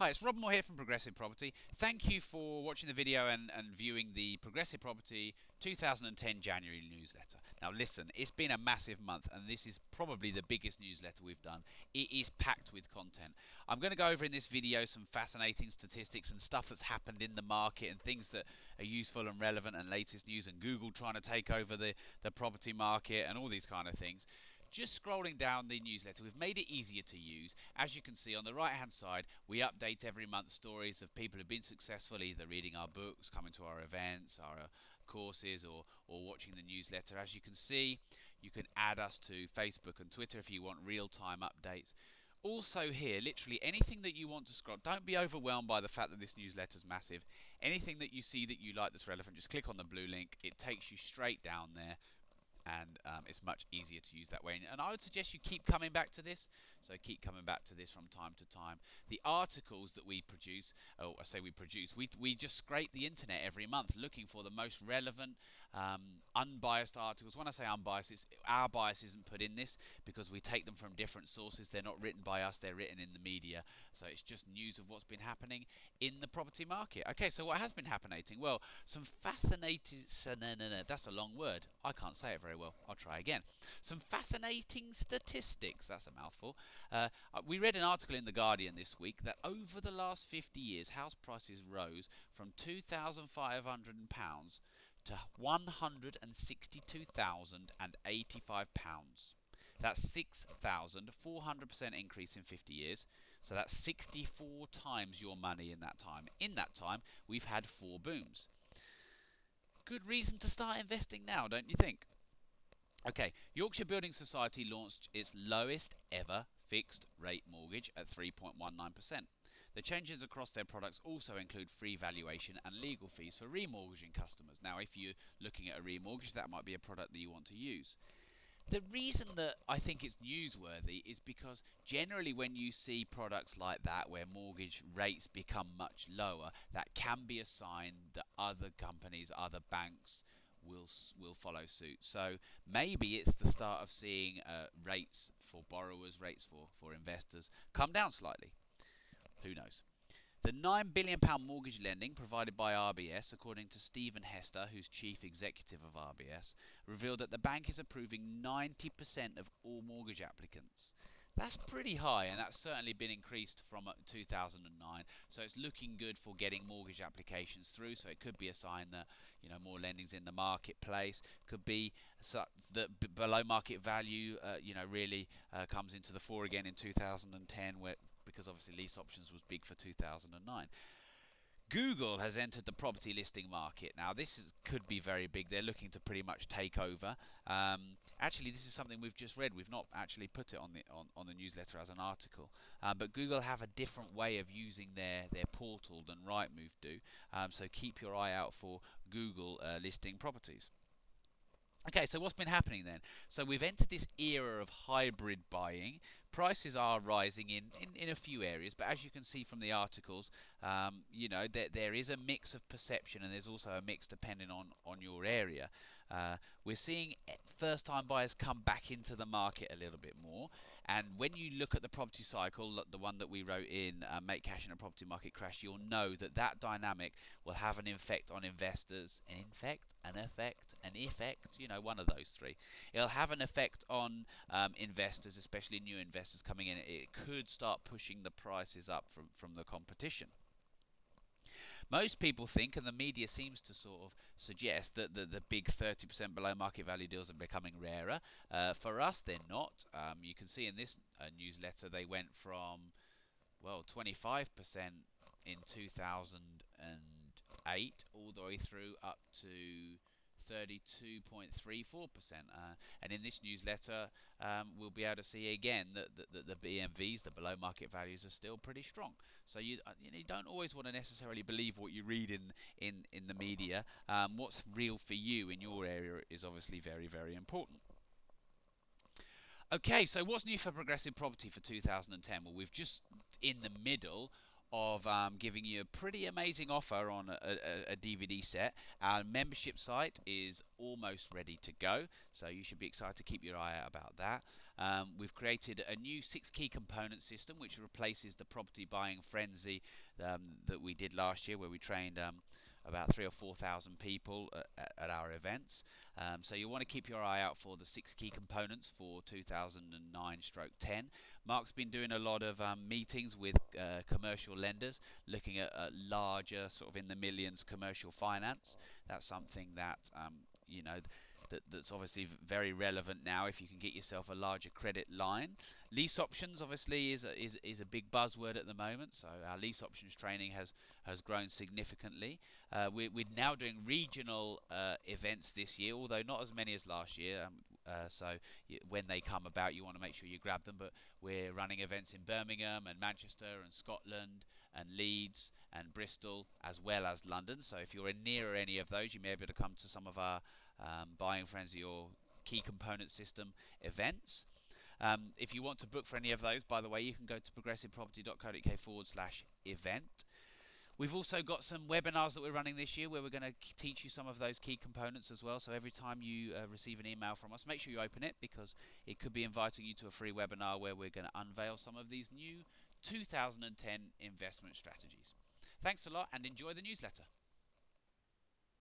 Hi, it's Rob Moore here from Progressive Property. Thank you for watching the video and viewing the Progressive Property 2010 January newsletter. Now listen, it's been a massive month and this is probably the biggest newsletter we've done. It is packed with content. I'm going to go over in this video some fascinating statistics and stuff that's happened in the market and things that are useful and relevant and latest news and Google trying to take over the property market and all these kind of things. Just scrolling down the newsletter, we've made it easier to use. As you can see on the right hand side, we update every month stories of people who've been successful either reading our books, coming to our events, our courses, or watching the newsletter. As you can see, you can add us to Facebook and Twitter if you want real-time updates. Also here, literally anything that you want to scroll, don't be overwhelmed by the fact that this newsletter is massive. Anything that you see that you like that's relevant, just click on the blue link. It takes you straight down there, and it's much easier to use that way. And I would suggest you keep coming back to this. So keep coming back to this from time to time. The articles that we produce, oh, I say we produce, we just scrape the internet every month looking for the most relevant, unbiased articles. When I say unbiased, our bias isn't put in this because we take them from different sources. They're not written by us, they're written in the media. So it's just news of what's been happening in the property market. Okay, so what has been happening? Well, some fascinating, that's a long word. I can't say it very well. I'll try again. Some fascinating statistics. That's a mouthful. We read an article in The Guardian this week that over the last 50 years, house prices rose from £2,500 to £162,085. That's 6,400% increase in 50 years. So that's 64 times your money in that time. In that time, we've had 4 booms. Good reason to start investing now, don't you think? Okay, Yorkshire Building Society launched its lowest ever fixed rate mortgage at 3.19%. The changes across their products also include free valuation and legal fees for remortgaging customers. Now, if you're looking at a remortgage, that might be a product that you want to use. The reason that I think it's newsworthy is because generally when you see products like that where mortgage rates become much lower, that can be a sign that other companies, other banks will follow suit. So maybe it's the start of seeing rates for borrowers, rates for investors come down slightly. Who knows? The £9 billion mortgage lending provided by RBS, according to Stephen Hester, who's chief executive of RBS, revealed that the bank is approving 90% of all mortgage applicants. That's pretty high, and that's certainly been increased from 2009. So it's looking good for getting mortgage applications through. So it could be a sign that more lending's in the marketplace. Could be that below market value really comes into the fore again in 2010, because obviously lease options was big for 2009. Google has entered the property listing market. Now, could be very big. They're looking to pretty much take over. Actually, this is something we've just read. We've not actually put it on the newsletter as an article. But Google have a different way of using their portal than Rightmove do. So keep your eye out for Google listing properties. Okay, so what's been happening then? So we've entered this era of hybrid buying. Prices are rising in a few areas, but as you can see from the articles, there is a mix of perception and there's also a mix depending on your area. We're seeing first-time buyers come back into the market a little bit more, and when you look at the property cycle, the one that we wrote in Make Cash in a Property Market Crash, you'll know that dynamic will have an effect on investors. An effect, one of those three. It'll have an effect on investors, especially new investors coming in. It could start pushing the prices up from the competition. Most people think, and the media seems to sort of suggest, that the big 30% below market value deals are becoming rarer. For us, they're not. You can see in this newsletter they went from 25% in 2008 all the way through up to 32.34%. And in this newsletter, we'll be able to see again that the BMVs, the below market values, are still pretty strong. So you don't always want to necessarily believe what you read in the media. What's real for you in your area is obviously very, very important. Okay, so what's new for Progressive Property for 2010? Well, we've just in the middle of giving you a pretty amazing offer on a DVD set. Our membership site is almost ready to go, so you should be excited to keep your eye out about that. We've created a new 6 key component system which replaces the property buying frenzy that we did last year, where we trained about 3,000 or 4,000 people at our events. So you want to keep your eye out for the 6 key components for 2009/10. Mark's been doing a lot of meetings with commercial lenders, looking at larger, sort of in the millions, commercial finance. That's something that you know that's obviously very relevant now if you can get yourself a larger credit line. Lease options obviously is a big buzzword at the moment, so our lease options training has grown significantly. We're now doing regional events this year, although not as many as last year. So when they come about, you want to make sure you grab them. But we're running events in Birmingham and Manchester and Scotland and Leeds and Bristol, as well as London. So if you're near any of those, you may be able to come to some of our Buying Frenzy or Key Component System events. If you want to book for any of those, by the way, you can go to progressiveproperty.co.uk/event. We've also got some webinars that we're running this year where we're going to teach you some of those key components as well. So every time you receive an email from us, make sure you open it, because it could be inviting you to a free webinar where we're going to unveil some of these new 2010 investment strategies. Thanks a lot and enjoy the newsletter.